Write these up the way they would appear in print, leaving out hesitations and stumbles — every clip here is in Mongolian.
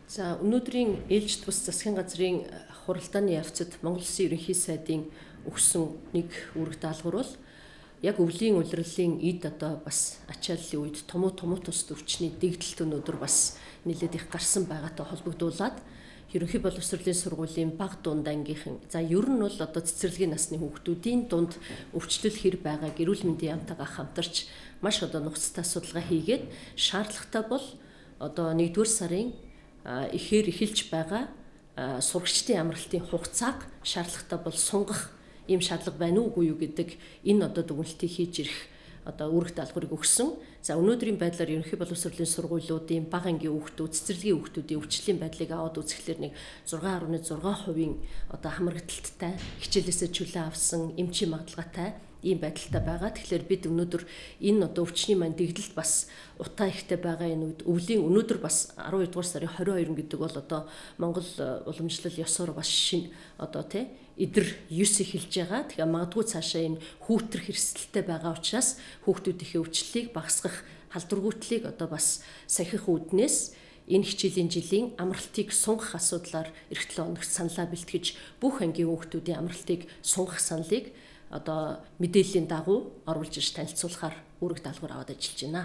За өнөөдрийн ээлжид бус засгийн газрын хуралдааны явцад Монгол Улсын ерөнхий сайдын өгсөн нэг үүрэг даалгавар бол яг өвлийн улирлын эд одоо бас ачааллын үед томуу тус өвчний дэгдэлт өнөөдөр бас нэлээд их гарсан байгаатай холбогдуулаад ерөнхий боловсролын сургуулийн бага дунд ангийнхан за ер нь бол одоо цэцэрлэгийн насны хүүхдүүдийн дунд өвчлөл хэр байгаа гэрүүл мэндийн яамтайгаа хамтарч маш одоо нухацтай судалгаа хийгээд шаардлагатай бол одоо 1-р сарын ихээр эхэлж байгаа сурагчдын амралтын хугацааг шаардлагатай бол сунгах ийм шаардлага байна уугүй юу гэдэг энэ одоо дүгнэлтийг хийж ирэх одоо үүрэг даалгаврыг өгсөн. За өнөөдрийн байдлаар ерөнхий боловсролын сургуулиудын бага ангийн хүүхдүүд, цэцэрлэгийн хүүхдүүдийн өвчлөлийн байдлыг аваад үзэхлээр нэг 6.6% одоо хамрагдалттай, хичээлээсээ чөлөө авсан, эмчийн магадлалтай ийм байдалтай байгаа. Тэгэхээр бид өнөөдөр энэ одоо өвчний маань дэгдэлт бас утаа ихтэй байгаа энэ үед өвлийн өнөөдөр бас 12 дугаар сарын 22 гэдэг бол одоо Монгол уламжлал ёсоор бас шинэ одоо эдэр 9 эхэлж байгаа. Тэгэхээр магадгүй цаашаа энэ хүүтэр хэрэгсэлтэй байгаа учраас хүүхдүүдийнхээ өвчлөлийг багасгах халдваргүйтлийг одоо бас сахих үүднээс энэ хичээлийн жилийн амралтыг сунгах асуудлаар эх 7 хоногт саналаа бэлтгэж бүх ангийн хүүхдүүдийн амралтыг сунгах саналыг одоо мэдээллийн дагуу оруулж ирж танилцуулахаар үүрэг даалгавар аваад ажиллаж байна.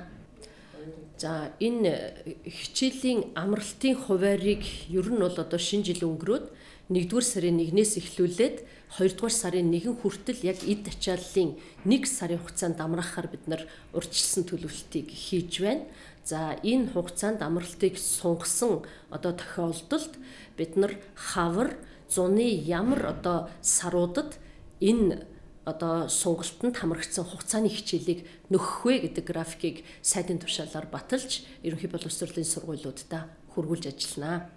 За энэ хичээлийн амралтын хуваарийг ер нь бол одоо шинэ жил өнгөрөөд 1-р сарын 1-ээс эхлүүлээд 2-р сарын 1 хүртэл яг эд ачааллын 1 сарын хугацаанд амраахаар бид нар урьдчилсан төлөвлөлтийг хийж байна. За энэ хугацаанд амралтыг сунгасан одоо тохиолдолд бид нар хавар зуны ямар одоо саруудад энэ одоо сунгалтанд хамрагдсан хугацааны хичээлийг нөхөх вэ гэдэг графикийг сайдын тушаалаар баталж ерөнхий боловсролын сургуулиудад хөрвүүлж ажиллана.